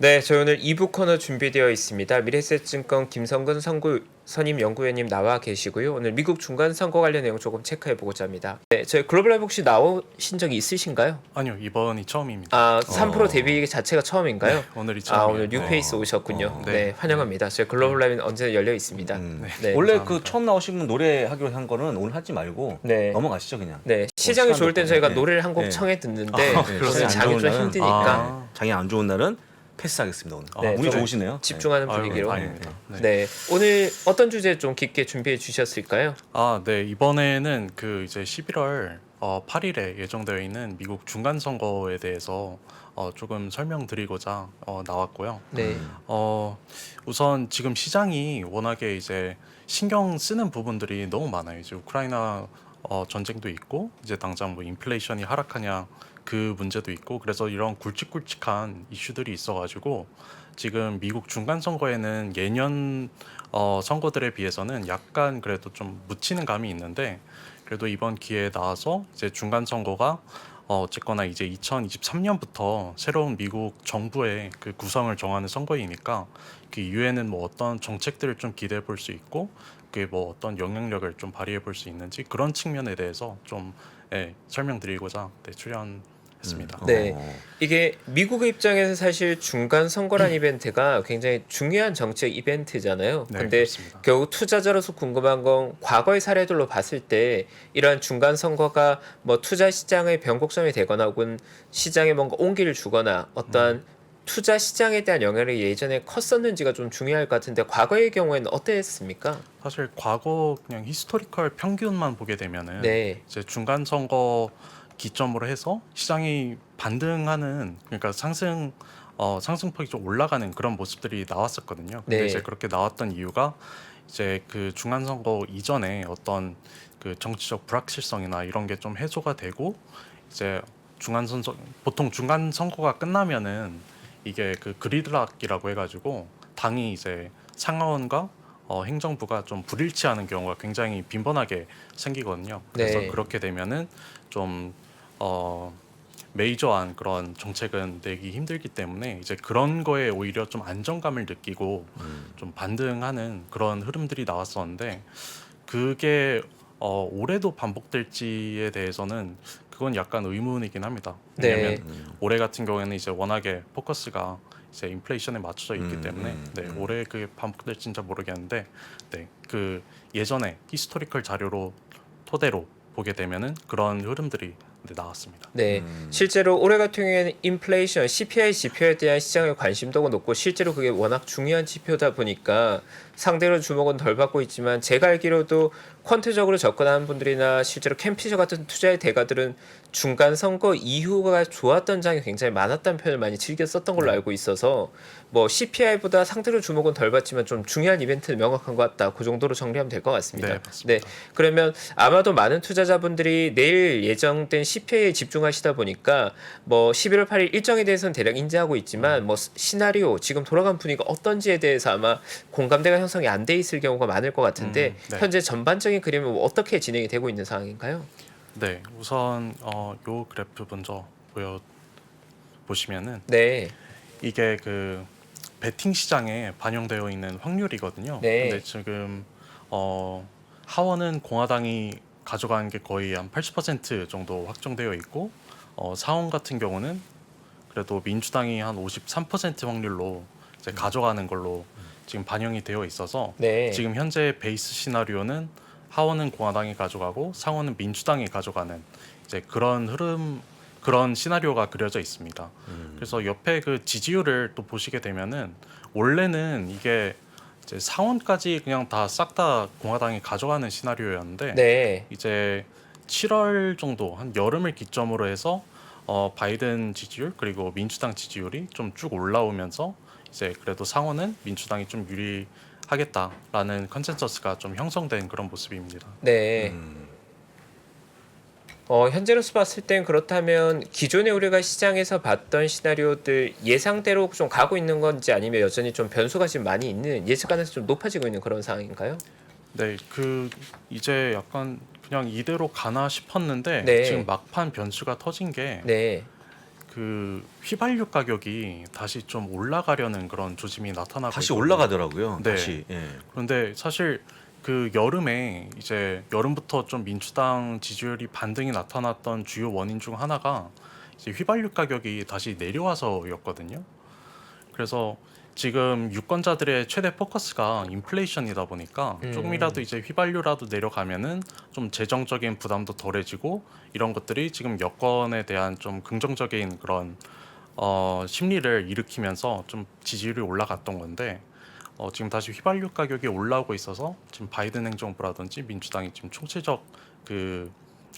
네, 저희 오늘 2부 코너 준비되어 있습니다. 미래에셋증권 김성근 선임 연구위원님 나와 계시고요. 오늘 미국 중간선거 관련 내용 조금 체크해보고자 합니다. 네, 저희 글로벌 라이브 혹시 나오신 적이 있으신가요? 아니요, 이번이 처음입니다. 아, 3프로 데뷔 자체가 처음인가요? 네, 오늘이 아, 처음이에요. 오늘 뉴페이스 오셨군요. 네. 네, 환영합니다. 저희 글로벌 라이브는 언제나 열려 있습니다. 네. 원래 감사합니다. 그 처음 나오신 분 노래하기로 한 거는 오늘 하지 말고 네. 넘어가시죠 그냥. 네, 시장이 좋을 땐 저희가 네. 노래를 한 곡 네. 청해 듣는데 네, 오늘 장이 좀 힘드니까 장이 안 좋은 날은 패스하겠습니다 오늘. 네, 운이 좀 좋으시네요. 집중하는 아유, 분위기로. 다행입니다. 네. 네, 오늘 어떤 주제 좀 깊게 준비해 주셨을까요? 네, 이번에는 그 이제 11월 8일에 예정되어 있는 미국 중간 선거에 대해서 조금 설명드리고자 나왔고요. 네. 우선 지금 시장이 워낙에 이제 신경 쓰는 부분들이 너무 많아요. 이제 우크라이나 전쟁도 있고 이제 당장 뭐 인플레이션이 하락하냐 그 문제도 있고 그래서 이런 굵직굵직한 이슈들이 있어가지고 지금 미국 중간 선거에는 예년 선거들에 비해서는 약간 그래도 좀 묻히는 감이 있는데 그래도 이번 기회에 나와서 이제 중간 선거가 어쨌거나 이제 2023년부터 새로운 미국 정부의 그 구성을 정하는 선거이니까 그 이후에는 뭐 어떤 정책들을 좀 기대해 볼 수 있고 그게 뭐 어떤 영향력을 좀 발휘해 볼 수 있는지 그런 측면에 대해서 좀 설명드리고자 출연했습니다. 네, 이게 미국의 입장에서 사실 중간 선거란 이벤트가 굉장히 중요한 정책 이벤트잖아요. 네, 근데 그렇습니다. 결국 투자자로서 궁금한 건 과거의 사례들로 봤을 때 이러한 중간 선거가 뭐 투자 시장의 변곡점이 되거나 혹은 시장에 뭔가 온기를 주거나 어떠한 투자 시장에 대한 영향이 예전에 컸었는지가 좀 중요할 것 같은데 과거의 경우에는 어땠습니까? 사실 과거 그냥 히스토리컬 평균만 보게 되면은 네, 이제 중간 선거 기점으로 해서 시장이 반등하는 그러니까 상승폭이 좀 올라가는 그런 모습들이 나왔었거든요. 근데 네. 이제 그렇게 나왔던 이유가 이제 그 중간 선거 이전에 어떤 그 정치적 불확실성이나 이런 게 좀 해소가 되고 이제 보통 중간 선거가 끝나면은 이게 그 그리드락이라고 해가지고 당이 이제 상하원과 행정부가 좀 불일치하는 경우가 굉장히 빈번하게 생기거든요. 그래서 네. 그렇게 되면은 좀 메이저한 그런 정책은 내기 힘들기 때문에 이제 그런 거에 오히려 좀 안정감을 느끼고 좀 반등하는 그런 흐름들이 나왔었는데 그게 올해도 반복될지에 대해서는 그건 약간 의문이긴 합니다. 왜냐하면 네. 올해 같은 경우에는 이제 워낙에 포커스가 이제 인플레이션에 맞춰져 있기 때문에 올해 그게 반복될지는 잘 모르겠는데 그 예전에 히스토리컬 자료로 토대로 보게 되면은 그런 흐름들이 나왔습니다. 네, 실제로 올해 같은 경우에는 인플레이션, CPI 지표에 대한 시장의 관심도가 높고 실제로 그게 워낙 중요한 지표다 보니까 상대로 주목은 덜 받고 있지만 제가 알기로도 퀀트적으로 접근하는 분들이나 실제로 캠피셔 같은 투자의 대가들은 중간 선거 이후가 좋았던 장이 굉장히 많았다는 표현을 많이 즐겨 썼던 걸로 알고 있어서 뭐 CPI보다 상대로 주목은 덜 받지만 좀 중요한 이벤트는 명확한 것 같다. 그 정도로 정리하면 될 것 같습니다. 네, 맞습니다. 그러면 아마도 많은 투자자분들이 내일 예정된 CPI에 집중하시다 보니까 뭐 11월 8일 일정에 대해서는 대략 인지하고 있지만 뭐 시나리오 지금 돌아간 분위기가 어떤지에 대해서 아마 공감대가 형성이 안 돼 있을 경우가 많을 것 같은데 네. 현재 전반적인 그림은 뭐 어떻게 진행이 되고 있는 상황인가요? 네, 우선 요 그래프 먼저 보시면은 네, 이게 그 베팅 시장에 반영되어 있는 확률이거든요. 네. 근데 지금 하원은 공화당이 가져가는 게 거의 한 80% 정도 확정되어 있고 상원 같은 경우는 그래도 민주당이 한 53% 확률로 이제 가져가는 걸로 지금 반영이 되어 있어서 네. 지금 현재 베이스 시나리오는 하원은 공화당이 가져가고 상원은 민주당이 가져가는 이제 그런 시나리오가 그려져 있습니다. 그래서 옆에 그 지지율을 또 보시게 되면은 원래는 이게 이제 상원까지 그냥 다 싹 다 공화당이 가져가는 시나리오였는데 네. 이제 7월 정도 한 여름을 기점으로 해서 바이든 지지율 그리고 민주당 지지율이 좀 쭉 올라오면서 이제 그래도 상원은 민주당이 좀 유리하겠다라는 컨센서스가 좀 형성된 그런 모습입니다. 네. 현재로서 봤을 땐 그렇다면 기존에 우리가 시장에서 봤던 시나리오들 예상대로 좀 가고 있는 건지 아니면 여전히 좀 변수가 지금 많이 있는 예측 가능성이 좀 높아지고 있는 그런 상황인가요? 네, 그 이제 약간 그냥 이대로 가나 싶었는데 네. 지금 막판 변수가 터진 게 네. 그 휘발유 가격이 다시 좀 올라가려는 그런 조짐이 나타나고 다시 있거든요. 올라가더라고요. 네. 다시. 예. 그런데 사실 그 여름에 이제 여름부터 좀 민주당 지지율이 반등이 나타났던 주요 원인 중 하나가 이제 휘발유 가격이 다시 내려와서였거든요. 그래서 지금 유권자들의 최대 포커스가 인플레이션이다 보니까 조금이라도 이제 휘발유라도 내려가면은 좀 재정적인 부담도 덜해지고 이런 것들이 지금 여권에 대한 좀 긍정적인 그런 심리를 일으키면서 좀 지지율이 올라갔던 건데 지금 다시 휘발유 가격이 올라오고 있어서 지금 바이든 행정부라든지 민주당이 지금 총체적 그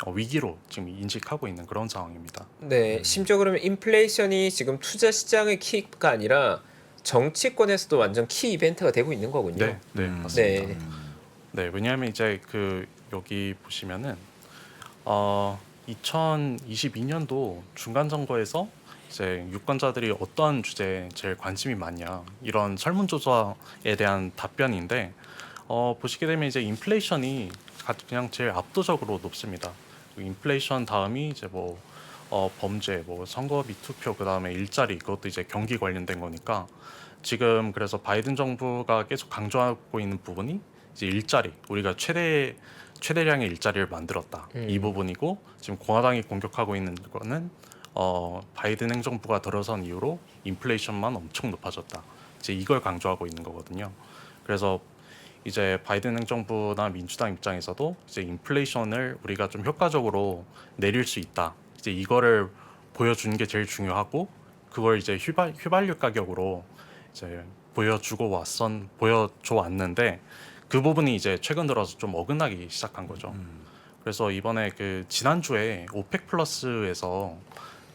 위기로 지금 인식하고 있는 그런 상황입니다. 네, 심지어 그러면 인플레이션이 지금 투자 시장의 키가 아니라 정치권에서도 완전 키 이벤트가 되고 있는 거군요. 네, 네, 맞습니다. 네. 네, 왜냐하면 이제 그 여기 보시면은 2022년도 중간 선거에서 이제 유권자들이 어떠한 주제에 제일 관심이 많냐 이런 설문조사에 대한 답변인데 보시게 되면 이제 인플레이션이 그냥 제일 압도적으로 높습니다. 인플레이션 다음이 이제 뭐 범죄, 뭐 선거비 투표, 그 다음에 일자리, 그것도 이제 경기 관련된 거니까 지금 그래서 바이든 정부가 계속 강조하고 있는 부분이 이제 일자리, 우리가 최대량의 일자리를 만들었다 이 부분이고 지금 공화당이 공격하고 있는 거는 바이든 행정부가 들어선 이후로 인플레이션만 엄청 높아졌다. 이제 이걸 강조하고 있는 거거든요. 그래서 이제 바이든 행정부나 민주당 입장에서도 이제 인플레이션을 우리가 좀 효과적으로 내릴 수 있다. 이제 이거를 보여주는 게 제일 중요하고 그걸 이제 휘발유 가격으로 이제 보여줘 왔는데 그 부분이 이제 최근 들어서 좀 어긋나기 시작한 거죠. 그래서 이번에 그 지난주에 오펙 플러스에서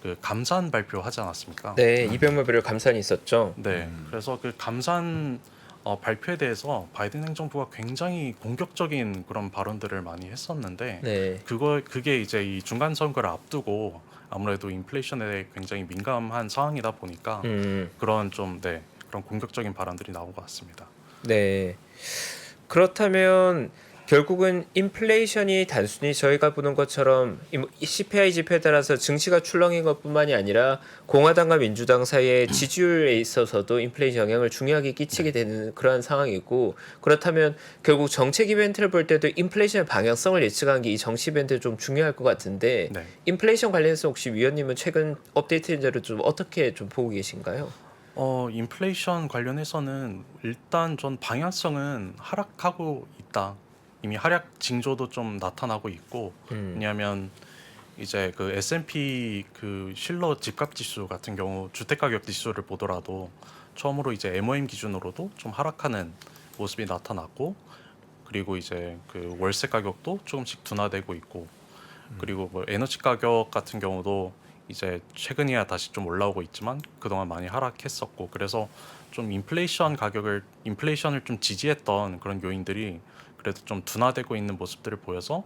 그 감산 발표하지 않았습니까? 네, 200만 배럴 감산이 있었죠. 네. 그래서 그 감산 발표에 대해서 바이든 행정부가 굉장히 공격적인 그런 발언들을 많이 했었는데 네. 그게 이제 이 중간 선거를 앞두고 아무래도 인플레이션에 대해 굉장히 민감한 상황이다 보니까 그런 그런 공격적인 발언들이 나온 것 같습니다. 네. 그렇다면 결국은 인플레이션이 단순히 저희가 보는 것처럼 CPI 지표에 따라서 증시가 출렁인 것뿐만이 아니라 공화당과 민주당 사이의 지지율에 있어서도 인플레이션 영향을 중요하게 끼치게 되는 그러한 상황이고 그렇다면 결국 정책 이벤트를 볼 때도 인플레이션의 방향성을 예측하는 게 이 정치 이벤트 좀 중요할 것 같은데 네. 인플레이션 관련해서 혹시 위원님은 최근 업데이트된 자료 좀 어떻게 좀 보고 계신가요? 인플레이션 관련해서는 일단 전 방향성은 하락하고 있다. 이미 하락 징조도 좀 나타나고 있고 왜냐하면 이제 그 S&P 그 실러 집값 지수 같은 경우 주택 가격 지수를 보더라도 처음으로 이제 MOM 기준으로도 좀 하락하는 모습이 나타났고 그리고 이제 그 월세 가격도 조금씩 둔화되고 있고 그리고 뭐 에너지 가격 같은 경우도 이제 최근이야 다시 좀 올라오고 있지만 그동안 많이 하락했었고 그래서 좀 인플레이션을 좀 지지했던 그런 요인들이 그래도 좀 둔화되고 있는 모습들을 보여서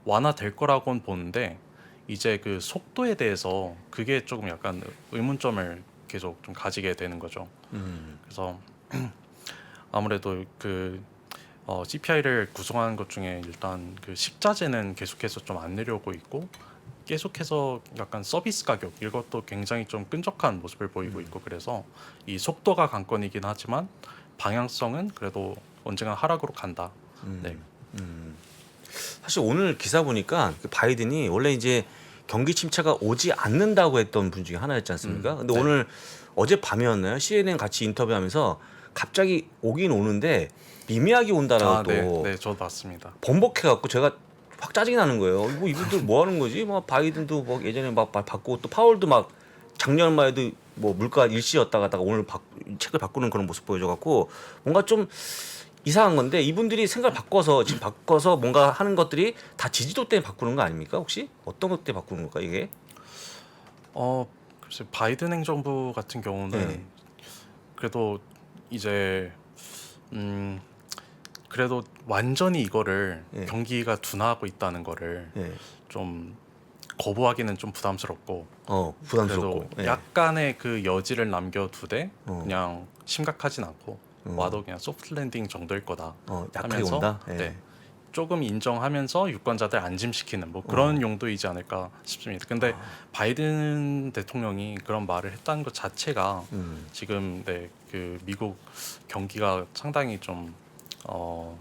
완화될 거라고는 보는데 이제 그 속도에 대해서 그게 조금 약간 의문점을 계속 좀 가지게 되는 거죠. 그래서 아무래도 그 CPI를 구성하는 것 중에 일단 그 식자재는 계속해서 좀 안 내려오고 있고 계속해서 약간 서비스 가격 이것도 굉장히 좀 끈적한 모습을 보이고 있고 그래서 이 속도가 관건이긴 하지만 방향성은 그래도 언젠가 하락으로 간다. 네. 사실 오늘 기사 보니까 그 바이든이 원래 이제 경기 침체가 오지 않는다고 했던 분 중에 하나였지 않습니까? 근데 네. 오늘 어젯밤이었나요? CNN 같이 인터뷰하면서 갑자기 오긴 오는데 미미하게 온다라고 또 네, 저도 봤습니다. 번복해갖고 제가 확 짜증이 나는 거예요. 뭐 이분들 뭐 하는 거지? 막 바이든도 뭐 예전에 막 바꾸고 또 파월도 막 작년만 해도 뭐 물가 일시였다가 오늘 책을 바꾸는 그런 모습 보여줘갖고 뭔가 좀 이상한 건데 이분들이 생각을 바꿔서 뭔가 하는 것들이 다 지지도 때문에 바꾸는 거 아닙니까? 혹시 어떤 것 때문에 바꾸는 걸까 이게? 글쎄 바이든 행정부 같은 경우는 네. 그래도 이제 그래도 완전히 이거를 네. 경기가 둔화하고 있다는 거를 예. 좀 거부하기는 좀 부담스럽고 부담스럽고. 그래도 예. 약간의 그 여지를 남겨두되 어. 그냥 심각하진 않고 와도 그냥 소프트 랜딩 정도일 거다 약하게 하면서 온다. 예. 네, 조금 인정하면서 유권자들 안심시키는 뭐 그런 용도이지 않을까 싶습니다. 근데 바이든 대통령이 그런 말을 했다는 것 자체가 지금 그 미국 경기가 상당히 좀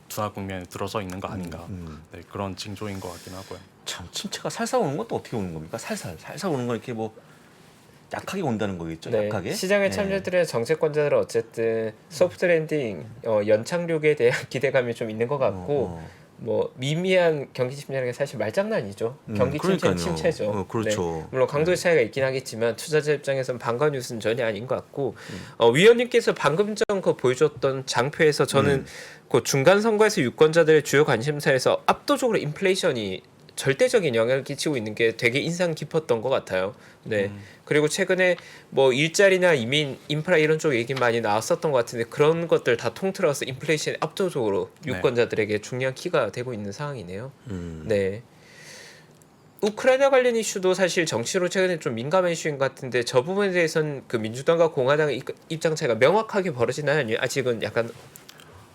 둔화 국면에 들어서 있는 거 아닌가 네, 그런 징조인 것 같긴 하고요. 참 침체가 살살 오는 건 또 어떻게 오는 겁니까? 살살 오는 건 이렇게 뭐 약하게 온다는 거겠죠. 네, 약하게. 시장의 네. 참여들의 정책권자들은 어쨌든 소프트 랜딩 연착륙에 대한 기대감이 좀 있는 것 같고 뭐 미미한 경기 침체라는 게 사실 말장난이죠. 경기 침체는 그러니까요. 침체죠. 그렇죠. 네, 물론 강도의 차이가 있긴 하겠지만 투자자 입장에서는 반가운 뉴스는 전혀 아닌 것 같고 위원님께서 방금 전 그 보여줬던 장표에서 저는 그 중간 선거에서 유권자들의 주요 관심사에서 압도적으로 인플레이션이 절대적인 영향을 끼치고 있는 게 되게 인상 깊었던 것 같아요. 네. 그리고 최근에 뭐 일자리나 이민, 인프라 이런 쪽 얘기 많이 나왔었던 것 같은데 그런 것들 다 통틀어서 인플레이션이 압도적으로 유권자들에게 중요한 키가 되고 있는 상황이네요. 네. 우크라이나 관련 이슈도 사실 정치로 최근에 좀 민감한 이슈인 것 같은데 저 부분에 대해서는 그 민주당과 공화당의 입장 차이가 명확하게 벌어지나요? 아니면 아직은 약간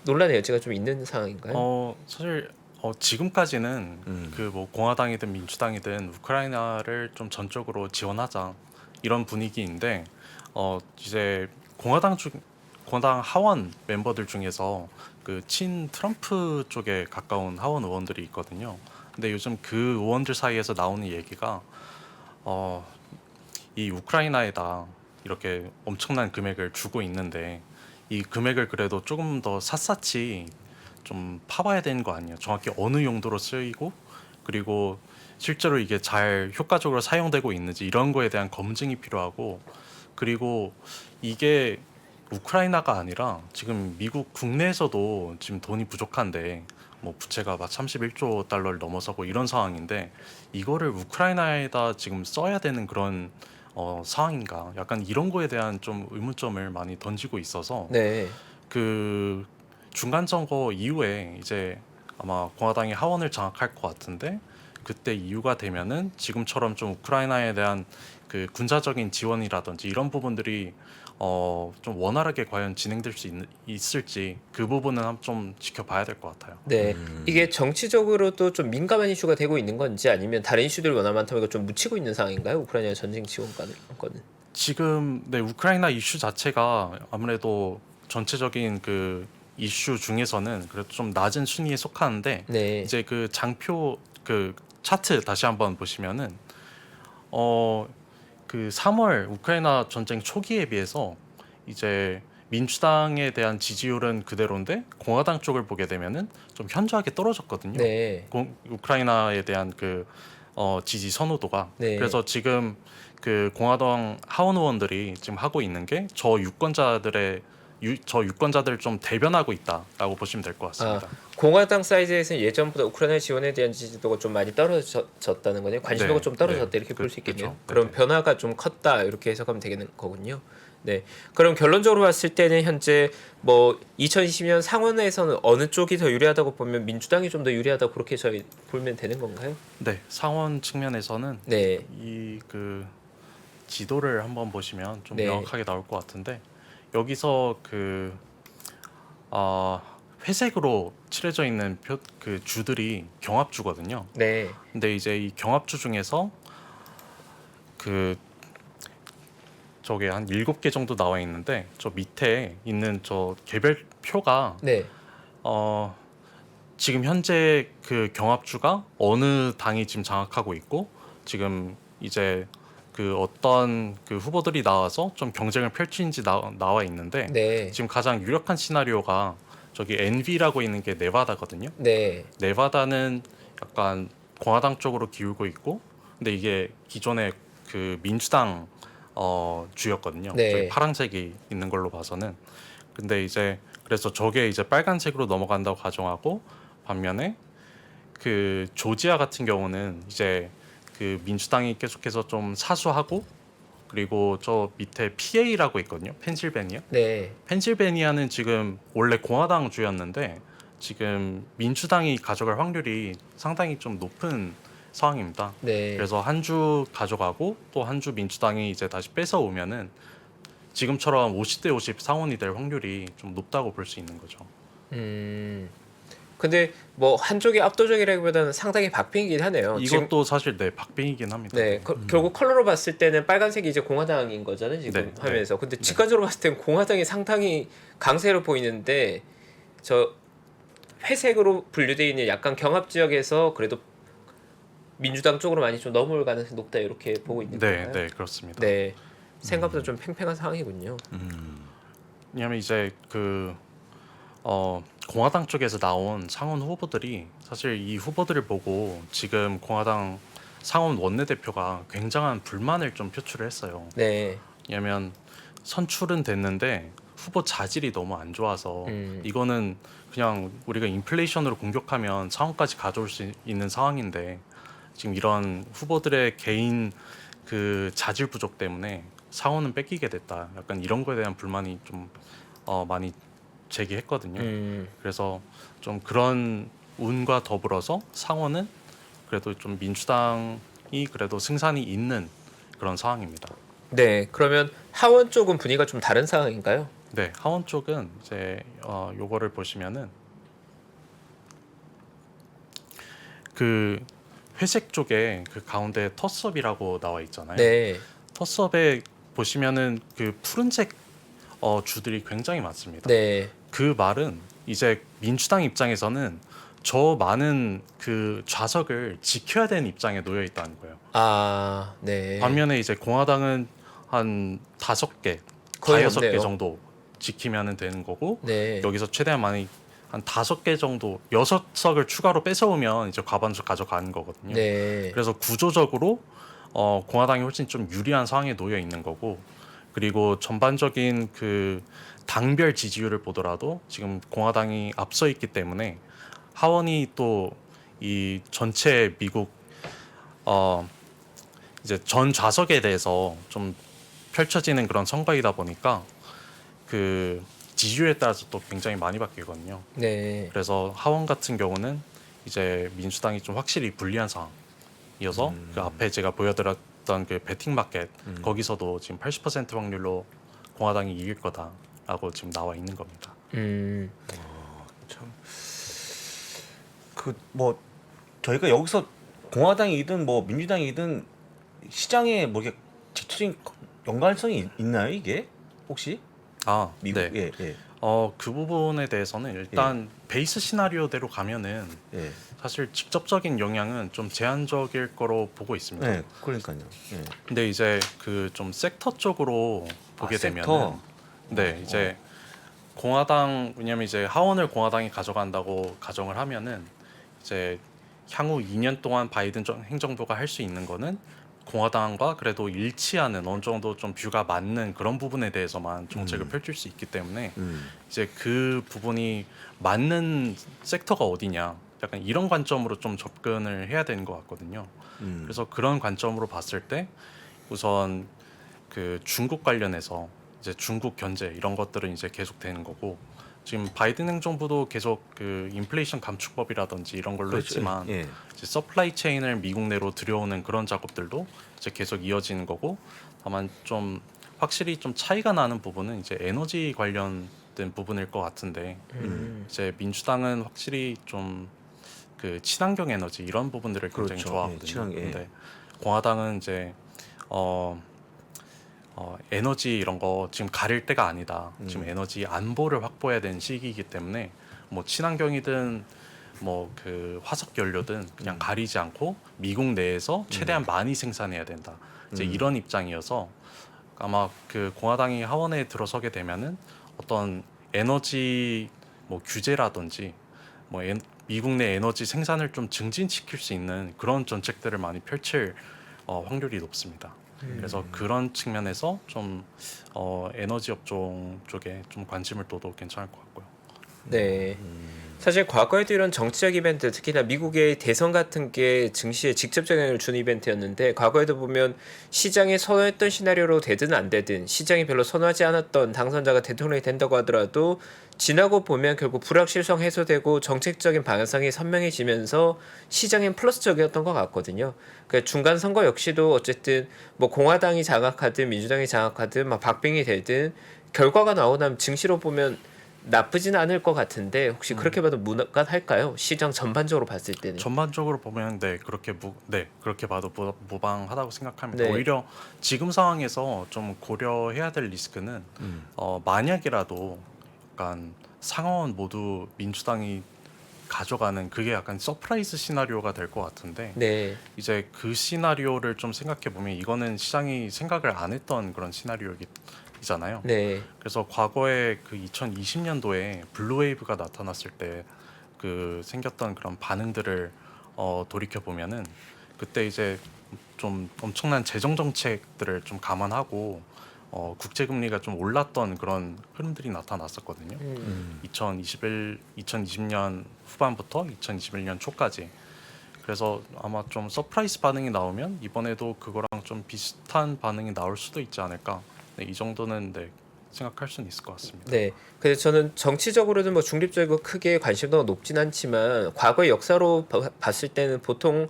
논란의 여지가 좀 있는 상황인가요? 사실 지금까지는 그 뭐 공화당이든 민주당이든 우크라이나를 좀 전적으로 지원하자 이런 분위기인데 이제 공화당 하원 멤버들 중에서 그 친 트럼프 쪽에 가까운 하원 의원들이 있거든요. 근데 요즘 그 의원들 사이에서 나오는 얘기가 이 우크라이나에다 이렇게 엄청난 금액을 주고 있는데 이 금액을 그래도 조금 더 샅샅이 좀 파봐야 되는 거 아니에요. 정확히 어느 용도로 쓰이고 그리고 실제로 이게 잘 효과적으로 사용되고 있는지 이런 거에 대한 검증이 필요하고 그리고 이게 우크라이나가 아니라 지금 미국 국내에서도 지금 돈이 부족한데 뭐 부채가 막 31조 달러를 넘어서고 이런 상황인데 이거를 우크라이나에다 지금 써야 되는 그런 상황인가 약간 이런 거에 대한 좀 의문점을 많이 던지고 있어서 네. 그 중간 선거 이후에 이제 아마 공화당이 하원을 장악할 것 같은데 그때 이유가 되면은 지금처럼 좀 우크라이나에 대한 그 군사적인 지원이라든지 이런 부분들이 좀 원활하게 과연 진행될 수 있을지 그 부분은 좀 지켜봐야 될 것 같아요. 네, 이게 정치적으로도 좀 민감한 이슈가 되고 있는 건지 아니면 다른 이슈들이 워낙 많다 보니까 좀 묻히고 있는 상황인가요? 우크라이나 전쟁 지원 거는. 지금 우크라이나 이슈 자체가 아무래도 전체적인 그 이슈 중에서는 그래도 좀 낮은 순위에 속하는데 네, 이제 그 장표 그 차트 다시 한번 보시면은 그 3월 우크라이나 전쟁 초기에 비해서 이제 민주당에 대한 지지율은 그대로인데 공화당 쪽을 보게 되면은 좀 현저하게 떨어졌거든요. 네, 우크라이나에 대한 그 지지 선호도가. 네. 그래서 지금 그 공화당 하원 의원들이 지금 하고 있는 게 저 유권자들을 좀 대변하고 있다라고 보시면 될 것 같습니다. 공화당 사이드에서는 예전보다 우크라이나 지원에 대한 지지도가 좀 많이 떨어졌다는 거네요. 관심도가 네, 좀 떨어졌다 네. 이렇게 볼 수 있겠네요. 그렇죠. 그럼 네네. 변화가 좀 컸다 이렇게 해석하면 되는 거군요. 네. 그럼 결론적으로 봤을 때는 현재 뭐 2020년 상원에서는 어느 쪽이 더 유리하다고 보면 민주당이 좀 더 유리하다고 그렇게 저희 보면 되는 건가요? 네, 상원 측면에서는 네. 이 그 지도를 한번 보시면 좀 네. 명확하게 나올 것 같은데 여기서 그 회색으로 칠해져 있는 그 주들이 경합주거든요. 네. 근데 이제 이 경합주 중에서 그 저게 한 7개 정도 나와 있는데 저 밑에 있는 저 개별표가 네. 지금 현재 그 경합주가 어느 당이 지금 장악하고 있고 지금 이제 그 어떤 그 후보들이 나와서 좀 경쟁을 펼치는지 나와 있는데 네. 지금 가장 유력한 시나리오가 저기 NV라고 있는 게 네바다거든요. 네. 네바다는 약간 공화당 쪽으로 기울고 있고 근데 이게 기존의 그 민주당 주였거든요. 네. 저기 파란색이 있는 걸로 봐서는 근데 이제 그래서 저게 이제 빨간색으로 넘어간다고 가정하고 반면에 그 조지아 같은 경우는 이제 그 민주당이 계속해서 좀 사수하고 그리고 저 밑에 PA라고 있거든요. 펜실베니아. 네. 펜실베니아는 지금 원래 공화당 주였는데 지금 민주당이 가져갈 확률이 상당히 좀 높은 상황입니다. 네. 그래서 한 주 가져가고 또 한 주 민주당이 이제 다시 뺏어 오면은 지금처럼 50대 50 상원이 될 확률이 좀 높다고 볼 수 있는 거죠. 근데 뭐 한쪽이 압도적이라기보다는 상당히 박빙이긴 하네요. 지금 이것도 사실 네 박빙이긴 합니다. 네, 결국 컬러로 봤을 때는 빨간색이 이제 공화당인 거잖아요, 지금 네, 화면에서. 근데 직관적으로 봤을 때는 공화당이 상당히 강세로 보이는데 저 회색으로 분류되어 있는 약간 경합 지역에서 그래도 민주당 쪽으로 많이 좀 넘어올 가능성이 높다 이렇게 보고 있는 네, 건가요? 네 그렇습니다. 네, 생각보다 좀 팽팽한 상황이군요. 왜냐하면 이제 공화당 쪽에서 나온 상원 후보들이 사실 이 후보들을 보고 지금 공화당 상원 원내대표가 굉장한 불만을 좀 표출을 했어요. 네, 왜냐하면 선출은 됐는데 후보 자질이 너무 안 좋아서 이거는 그냥 우리가 인플레이션으로 공격하면 상원까지 가져올 수 있는 상황인데 지금 이런 후보들의 개인 그 자질 부족 때문에 상원은 뺏기게 됐다. 약간 이런 거에 대한 불만이 좀 많이 제기했거든요. 그래서 좀 그런 운과 더불어서 상원은 그래도 좀 민주당이 그래도 승산이 있는 그런 상황입니다. 네. 그러면 하원 쪽은 분위기가 좀 다른 상황인가요? 네, 하원 쪽은 이제 요거를 보시면은 그 회색 쪽에 그 가운데 터스업이라고 나와 있잖아요. 네, 터스업에 보시면은 그 푸른색 주들이 굉장히 많습니다. 네, 그 말은 이제 민주당 입장에서는 저 많은 그 좌석을 지켜야 되는 입장에 놓여 있다는 거예요. 아, 네. 반면에 이제 공화당은 한 5개, 거의 5개 없네요. 정도 지키면 되는 거고 네, 여기서 최대한 많이 한 5개 정도 6석을 추가로 뺏어오면 이제 과반수 가져가는 거거든요. 네, 그래서 구조적으로 공화당이 훨씬 좀 유리한 상황에 놓여 있는 거고 그리고 전반적인 그 당별 지지율을 보더라도 지금 공화당이 앞서 있기 때문에 하원이 또 이 전체 미국 이제 전 좌석에 대해서 좀 펼쳐지는 그런 선거이다 보니까 그 지지율에 따라서 또 굉장히 많이 바뀌거든요. 네. 그래서 하원 같은 경우는 이제 민주당이 좀 확실히 불리한 상황이어서 그 앞에 제가 보여드렸던 그 베팅 마켓 거기서도 지금 80% 확률로 공화당이 이길 거다라고 지금 나와 있는 겁니다. 참 그 뭐 저희가 여기서 공화당이든 뭐 민주당이든 시장에 뭐 이렇게 직접적인 연관성이 있나요 이게 혹시 아, 미국 네. 예. 그 부분에 대해서는 일단 베이스 시나리오대로 가면은 예. 사실 직접적인 영향은 좀 제한적일 거로 보고 있습니다. 네, 그러니까요. 예. 근데 이제 그 좀 섹터 쪽으로 보게 되면은 섹터? 네, 이제 공화당 왜냐면 이제 하원을 공화당이 가져간다고 가정을 하면은 이제 향후 2년 동안 바이든 행정부가 할 수 있는 거는 공화당과 그래도 일치하는 어느 정도 좀 뷰가 맞는 그런 부분에 대해서만 정책을 펼칠 수 있기 때문에 이제 그 부분이 맞는 섹터가 어디냐 약간 이런 관점으로 좀 접근을 해야 되는 것 같거든요. 그래서 그런 관점으로 봤을 때 우선 그 중국 관련해서 이제 중국 견제 이런 것들은 이제 계속 되는 거고 지금 바이든 행정부도 계속 그 인플레이션 감축법이라든지 이런 걸로 그렇죠. 했지만 예. 이제 서플라이 체인을 미국 내로 들여오는 그런 작업들도 이제 계속 이어지는 거고 다만 좀 확실히 좀 차이가 나는 부분은 이제 에너지 관련된 부분일 것 같은데 이제 민주당은 확실히 좀 그 친환경 에너지 이런 부분들을 굉장히 그렇죠. 좋아하거든요. 예, 친환경, 예. 근데 공화당은 이제 에너지 이런 거 지금 가릴 때가 아니다. 지금 에너지 안보를 확보해야 되는 시기이기 때문에 뭐 친환경이든 뭐 그 화석 연료든 그냥 가리지 않고 미국 내에서 최대한 많이 생산해야 된다. 이제 이런 입장이어서 아마 그 공화당이 하원에 들어서게 되면은 어떤 에너지 뭐 규제라든지 뭐 미국 내 에너지 생산을 좀 증진시킬 수 있는 그런 정책들을 많이 펼칠 확률이 높습니다. 그래서 그런 측면에서 좀 에너지 업종 쪽에 좀 관심을 둬도 괜찮을 것 같고요. 네. 사실 과거에도 이런 정치적 이벤트, 특히나 미국의 대선 같은 게 증시에 직접적 영향을 주는 이벤트였는데 과거에도 보면 시장이 선호했던 시나리오로 되든 안 되든 시장이 별로 선호하지 않았던 당선자가 대통령이 된다고 하더라도 지나고 보면 결국 불확실성 해소되고 정책적인 방향성이 선명해지면서 시장엔 플러스적이었던 것 같거든요. 그 중간 선거 역시도 어쨌든 뭐 공화당이 장악하든 민주당이 장악하든 막 박빙이 되든 결과가 나오고 나면 증시로 보면 나쁘진 않을 것 같은데 혹시 그렇게 봐도 무난할까요? 시장 전반적으로 봤을 때는. 전반적으로 보면 그렇게 봐도 무방하다고 생각합니다. 네. 오히려 지금 상황에서 좀 고려해야 될 리스크는 만약이라도 약간 상하원 모두 민주당이 가져가는 그게 약간 서프라이즈 시나리오가 될 것 같은데 네. 이제 그 시나리오를 좀 생각해 보면 이거는 시장이 생각을 안 했던 그런 시나리오이잖아요. 네. 그래서 과거에 그 2020년도에 블루웨이브가 나타났을 때 그 생겼던 그런 반응들을 돌이켜 보면은 그때 이제 좀 엄청난 재정 정책들을 좀 감안하고 국제 금리가 좀 올랐던 그런 흐름들이 나타났었거든요. 2020년 후반부터 2021년 초까지. 그래서 아마 좀 서프라이즈 반응이 나오면 이번에도 그거랑 좀 비슷한 반응이 나올 수도 있지 않을까. 네, 이 정도는 생각할 수는 있을 것 같습니다. 네. 그래서 저는 정치적으로는 뭐 중립적이고 크게 관심도가 높진 않지만 과거의 역사로 봤을 때는 보통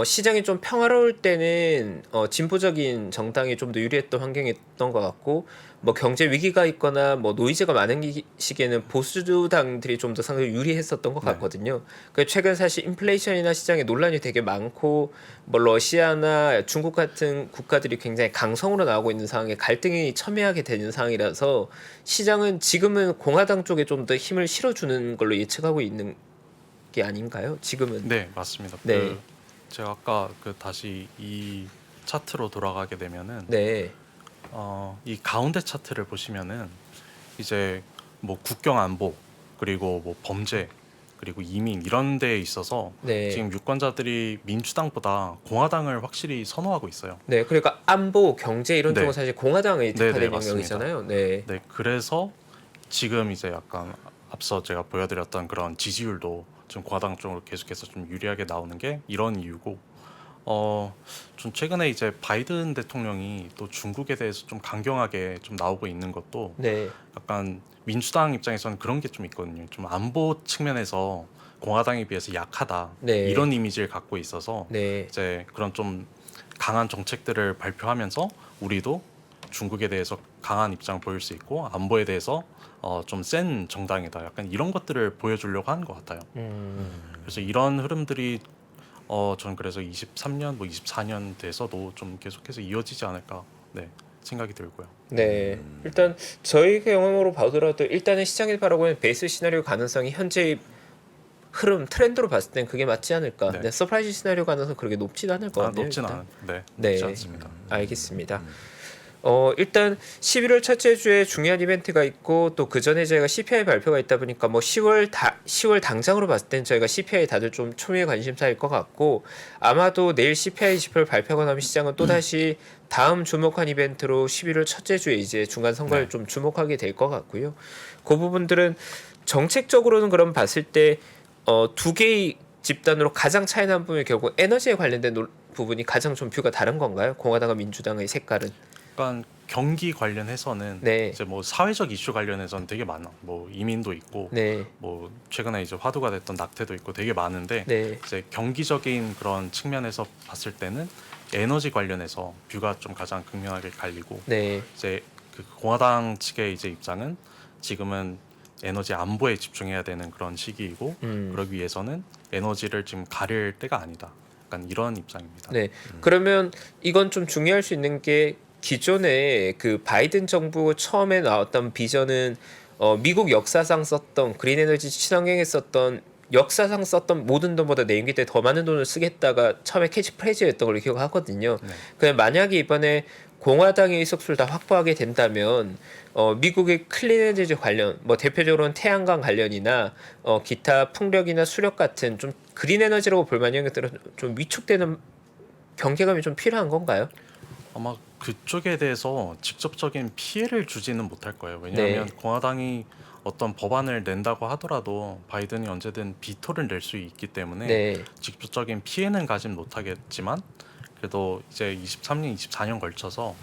시장이 좀 평화로울 때는 진보적인 정당이 좀 더 유리했던 환경이었던 것 같고 뭐 경제 위기가 있거나 뭐 노이즈가 많은 시기에는 보수당들이 좀 더 상당히 유리했었던 것 네. 같거든요. 그 최근 사실 인플레이션이나 시장에 논란이 되게 많고 뭐 러시아나 중국 같은 국가들이 굉장히 강성으로 나오고 있는 상황에 갈등이 첨예하게 되는 상황이라서 시장은 지금은 공화당 쪽에 좀 더 힘을 실어주는 걸로 예측하고 있는 게 아닌가요? 지금은. 네, 맞습니다. 네. 제가 아까 다시 이 차트로 돌아가게 되면은 네. 이 가운데 차트를 보시면은 이제 뭐 국경 안보 그리고 뭐 범죄 그리고 이민 이런 데에 있어서 네. 지금 유권자들이 민주당보다 공화당을 확실히 선호하고 있어요. 네, 그러니까 안보, 경제 이런 네. 쪽은 사실 공화당의 네, 특화된 맞습니다. 영역이잖아요. 네, 네, 그래서 지금 이제 약간 앞서 제가 보여드렸던 그런 지지율도 좀 공화당 쪽으로 계속해서 좀 유리하게 나오는 게 이런 이유고, 좀 최근에 이제 바이든 대통령이 또 중국에 대해서 좀 강경하게 좀 나오고 있는 것도 네, 약간 민주당 입장에서는 그런 게 좀 있거든요. 좀 안보 측면에서 공화당에 비해서 약하다 네. 이런 이미지를 갖고 있어서 네, 이제 그런 좀 강한 정책들을 발표하면서 우리도 중국에 대해서 강한 입장을 보일 수 있고 안보에 대해서 좀 센 정당이다. 약간 이런 것들을 보여주려고 하는 것 같아요. 그래서 이런 흐름들이 전 그래서 23년 뭐 24년 돼서도 좀 계속해서 이어지지 않을까 생각이 들고요. 네. 일단 저희 경험으로 봐더라도 일단은 시장이 바라고 있는 베이스 시나리오 가능성이 현재 흐름 트렌드로 봤을 땐 그게 맞지 않을까. 네. 네, 서프라이즈 시나리오 가능성 그렇게 높진 않을 것 같네요. 높진 일단. 않, 네. 높지 않습니다. 알겠습니다. 일단 11월 첫째 주에 중요한 이벤트가 있고 또 그 전에 저희가 CPI 발표가 있다 보니까 뭐 10월 당장으로 봤을 땐 저희가 CPI 다들 좀 초미의 관심사일 것 같고 아마도 내일 CPI 지표를 발표하고 나면 시장은 또 다시 다음 주목한 이벤트로 11월 첫째 주에 이제 중간 선거를 네. 좀 주목하게 될 것 같고요. 그 부분들은 정책적으로는 그럼 봤을 때 두 개의 집단으로 가장 차이 나는 부분이 결국 에너지에 관련된 부분이 가장 좀 뷰가 다른 건가요? 공화당과 민주당의 색깔은? 약간 경기 관련해서는 네. 이제 뭐 사회적 이슈 관련해서는 되게 많아. 뭐 이민도 있고 네. 뭐 최근에 이제 화두가 됐던 낙태도 있고 되게 많은데 네. 이제 경기적인 그런 측면에서 봤을 때는 에너지 관련해서 뷰가 좀 가장 극명하게 갈리고 네. 이제 그 공화당 측의 이제 입장은 지금은 에너지 안보에 집중해야 되는 그런 시기이고 그러기 위해서는 에너지를 지금 가릴 때가 아니다. 약간 이런 입장입니다. 네. 그러면 이건 좀 중요할 수 있는 게 기존에 그 바이든 정부 처음에 나왔던 비전은 미국 역사상 썼던 그린 에너지 친환경에 썼던 역사상 썼던 모든 돈보다 내임기 때 더 많은 돈을 쓰겠다가 처음에 캐치프레이즈였던 걸로 기억하거든요. 네. 근데 만약에 이번에 공화당의 의석수를 다 확보하게 된다면 미국의 클린 에너지 관련 뭐 대표적으로는 태양광 관련이나 기타 풍력이나 수력 같은 좀 그린 에너지라고 볼 만한 것들은 좀 위축되는 경계감이 좀 필요한 건가요? 아마 그쪽에 대해서 직접적인 피해를 주지는 못할 거예요. 왜냐하면 네. 공화당이 어떤 법안을 낸다고 하더라도 바이든이 언제든 비토를 낼 수 있기 때문에 네. 직접적인 피해는 가진 못하겠지만 그래도 이제 23년, 24년 걸쳐서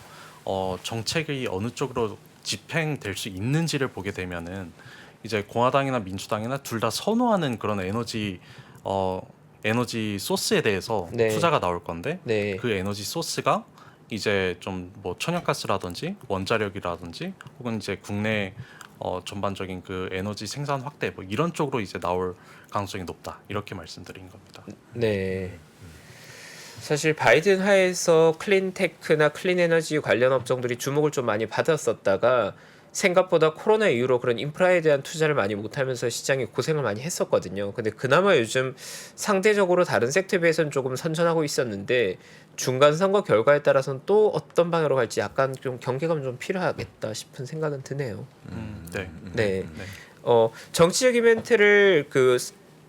정책이 어느 쪽으로 집행될 수 있는지를 보게 되면은 이제 공화당이나 민주당이나 둘 다 선호하는 그런 에너지 소스에 대해서 네. 투자가 나올 건데 네. 그 에너지 소스가 이제 좀 뭐 천연가스라든지 원자력이라든지 혹은 이제 국내 전반적인 그 에너지 생산 확대 뭐 이런 쪽으로 이제 나올 가능성이 높다 이렇게 말씀드린 겁니다. 네. 사실 바이든 하에서 클린테크나 클린에너지 관련 업종들이 주목을 좀 많이 받았었다가 생각보다 코로나 이후로 그런 인프라에 대한 투자를 많이 못하면서 시장이 고생을 많이 했었거든요. 근데 그나마 요즘 상대적으로 다른 섹터에 비해서는 조금 선전하고 있었는데 중간 선거 결과에 따라서는 또 어떤 방향으로 갈지 약간 좀 경계감 좀 필요하겠다 싶은 생각은 드네요. 네. 네. 네. 정치적 이벤트를 그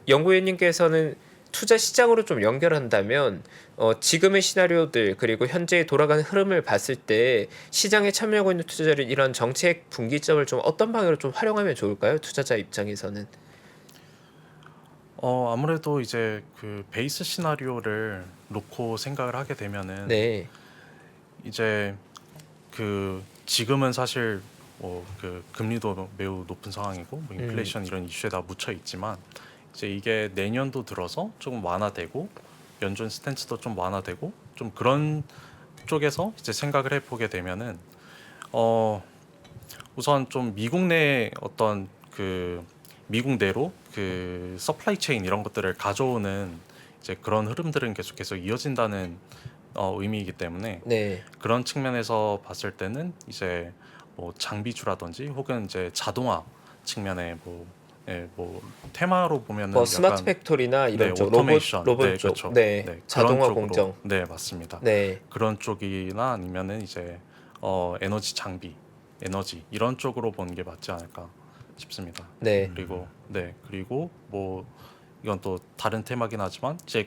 연구위원님께서는 투자 시장으로 좀 연결한다면 지금의 시나리오들 그리고 현재 돌아가는 흐름을 봤을 때 시장에 참여하고 있는 투자자를 이런 정책 분기점을 좀 어떤 방향으로 좀 활용하면 좋을까요? 투자자 입장에서는. 아무래도 이제 그 베이스 시나리오를 놓고 생각을 하게 되면은 네. 이제 그 지금은 사실 뭐 그 금리도 매우 높은 상황이고 뭐 인플레이션 이런 이슈에 다 묻혀 있지만 이제 이게 내년도 들어서 조금 완화되고 연준 스탠스도 좀 완화되고 좀 그런 쪽에서 이제 생각을 해보게 되면은 우선 좀 미국 내 어떤 그 미국 내로 그 서플라이 체인 이런 것들을 가져오는 이제 그런 흐름들은 계속해서 이어진다는 의미이기 때문에 네. 그런 측면에서 봤을 때는 이제 뭐 장비주라든지 혹은 이제 자동화 측면에 뭐 테마로 보면은 뭐 스마트 약간 팩토리나 이런 네, 쪽 오토메이션 로봇 네, 쪽. 그렇죠. 네. 네, 자동화 그런 쪽으로 공정. 네, 맞습니다. 네. 그런 쪽이나 아니면은 이제 에너지 장비, 에너지 이런 쪽으로 보는 게 맞지 않을까 싶습니다. 네. 그리고 뭐 이건 또 다른 테마긴 하지만 이제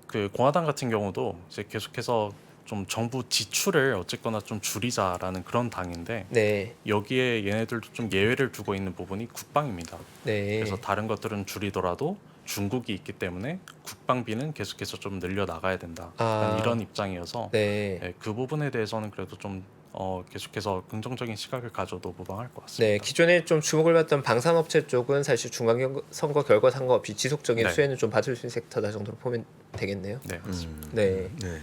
그 공화당 같은 경우도 이제 계속해서 좀 정부 지출을 어쨌거나 좀 줄이자라는 그런 당인데 네. 여기에 얘네들도 좀 예외를 두고 있는 부분이 국방입니다. 네. 그래서 다른 것들은 줄이더라도 중국이 있기 때문에 국방비는 계속해서 좀 늘려 나가야 된다. 약간 이런 입장이어서 네. 그 부분에 대해서는 그래도 좀 계속해서 긍정적인 시각을 가져도 무방할 것 같습니다. 네, 기존에 좀 주목을 받던 방산업체 쪽은 사실 중간 선거 결과 상관없이 지속적인 네. 수혜는 좀 받을 수 있는 섹터다 정도로 보면 되겠네요. 네, 맞습니다. 네. 네.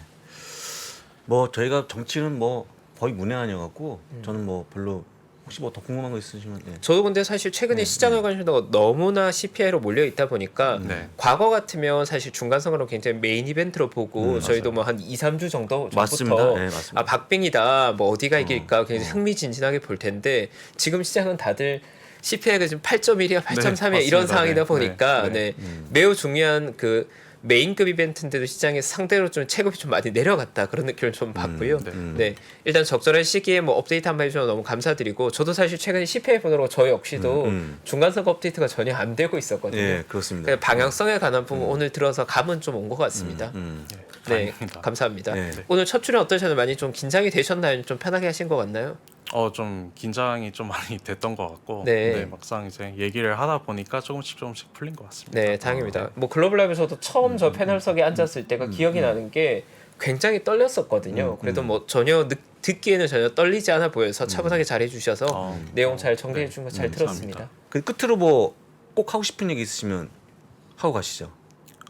뭐 저희가 정치는 뭐 거의 문외한이어갖고 저는 뭐 별로 혹시 뭐 더 궁금한 거 있으시면 예. 저도 근데 사실 최근에 시장에 관심도가 너무나 CPI로 몰려 있다 보니까 네. 과거 같으면 사실 중간 선거를 굉장히 메인 이벤트로 보고 저희도 뭐 한 2, 3주 정도 맞습니다. 전부터 네, 맞습니다. 아 박빙이다. 뭐 어디가 이길까 굉장히 흥미진진하게 볼 텐데 지금 시장은 다들 CPI가 지금 8.1이야, 8.3이야 네, 이런 맞습니다. 상황이다 네, 보니까 네, 매우 중요한 그 메인급 이벤트인데도 시장에 상대로 좀 체급이 좀 많이 내려갔다 그런 느낌을 좀 받고요. 네, 일단 적절한 시기에 뭐 업데이트 한번 해주셔서 너무 감사드리고 저도 사실 최근에 CPI 보느라고 저 역시도 중간선거 업데이트가 전혀 안 되고 있었거든요. 예, 그렇습니다. 그러니까 방향성에 관한 부분 오늘 들어서 감은 좀 온 것 같습니다. 네, 다행입니다. 감사합니다. 네. 오늘 첫 출연 어떠셨나요? 많이 좀 긴장이 되셨나요? 좀 편하게 하신 것 같나요? 좀 긴장이 좀 많이 됐던 것 같고 네. 막상 이제 얘기를 하다 보니까 조금씩 풀린 것 같습니다. 네, 다행입니다. 뭐 글로벌랩에서도 처음 저 패널석에 앉았을 때가 기억이 나는 게 굉장히 떨렸었거든요. 그래도 뭐 전혀 듣기에는 전혀 떨리지 않아 보여서 차분하게 잘해 주셔서 내용 잘 정리해 준 거 잘 들었습니다. 그 끝으로 뭐 꼭 하고 싶은 얘기 있으시면 하고 가시죠.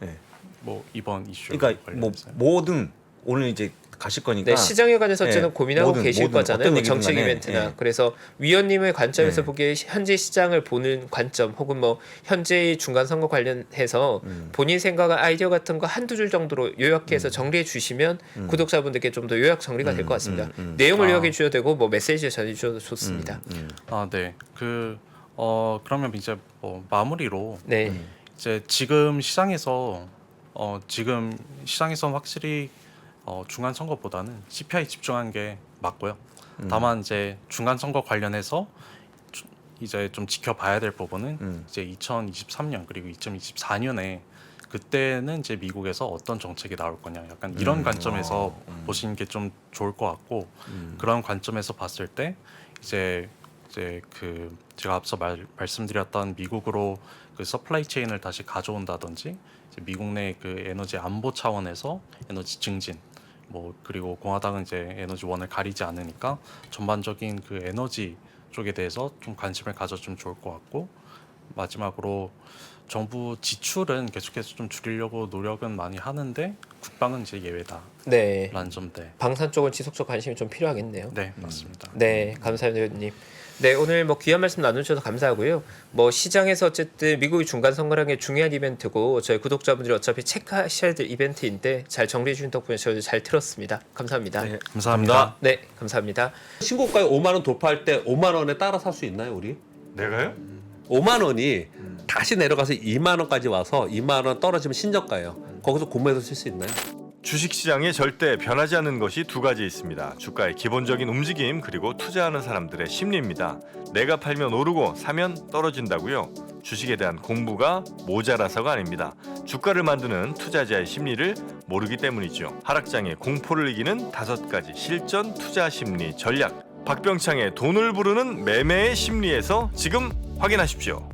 예. 뭐 이번 이슈 그러니까 뭐 뭐든 오늘 이제 가실 거니까. 네, 시장에 관해서 어쨌든 예, 고민하고 계실 뭐든 거잖아요. 어떤 뭐 얘기든 정책 간에, 이벤트나. 예. 그래서 위원님의 관점에서 예. 보기에 현재 시장을 보는 관점 혹은 뭐 현재의 중간 선거 관련해서 본인 생각과 아이디어 같은 거 한두 줄 정도로 요약해서 정리해 주시면 구독자분들께 좀 더 요약 정리가 될 것 같습니다. 내용을 요약해 주셔도 되고 뭐 메시지 전해 주셔도 좋습니다. 네. 그러면 이제 뭐 마무리로 네. 이제 지금 시장에서 확실히 중간 선거보다는 CPI 집중한 게 맞고요. 다만 이제 중간 선거 관련해서 이제 좀 지켜봐야 될 부분은 이제 2023년 그리고 2024년에 그때는 이제 미국에서 어떤 정책이 나올 거냐 약간 이런 관점에서 보시는 게 좀 좋을 것 같고 그런 관점에서 봤을 때 이제 그 제가 앞서 말씀드렸던 미국으로 그 서플라이 체인을 다시 가져온다든지 이제 미국 내 그 에너지 안보 차원에서 에너지 증진 뭐 그리고 공화당은 이제 에너지 원을 가리지 않으니까 전반적인 그 에너지 쪽에 대해서 좀 관심을 가져주면 좋을 것 같고 마지막으로 정부 지출은 계속해서 좀 줄이려고 노력은 많이 하는데 국방은 이제 예외다라는 네. 점대. 방산 쪽은 지속적 관심이 좀 필요하겠네요. 네, 맞습니다. 네, 감사합니다, 의원님. 네, 오늘 뭐 귀한 말씀 나눠주셔서 감사하고요. 뭐 시장에서 어쨌든 미국이 중간 선거라는 게 중요한 이벤트고 저희 구독자분들이 어차피 체크하셔야 될 이벤트인데 잘 정리해 주신 덕분에 저도 잘 들었습니다. 감사합니다. 네. 감사합니다. 네, 감사합니다. 신고가에 5만 원 돌파할 때 5만 원에 따라 살 수 있나요, 우리? 내가요? 5만 원이 다시 내려가서 2만 원까지 와서 2만 원 떨어지면 신저가예요. 거기서 구매해서 쓸 수 있나요? 주식시장에 절대 변하지 않는 것이 두 가지 있습니다. 주가의 기본적인 움직임 그리고 투자하는 사람들의 심리입니다. 내가 팔면 오르고 사면 떨어진다고요. 주식에 대한 공부가 모자라서가 아닙니다. 주가를 만드는 투자자의 심리를 모르기 때문이죠. 하락장의 공포를 이기는 5가지 실전 투자 심리 전략. 박병창의 돈을 부르는 매매의 심리에서 지금 확인하십시오.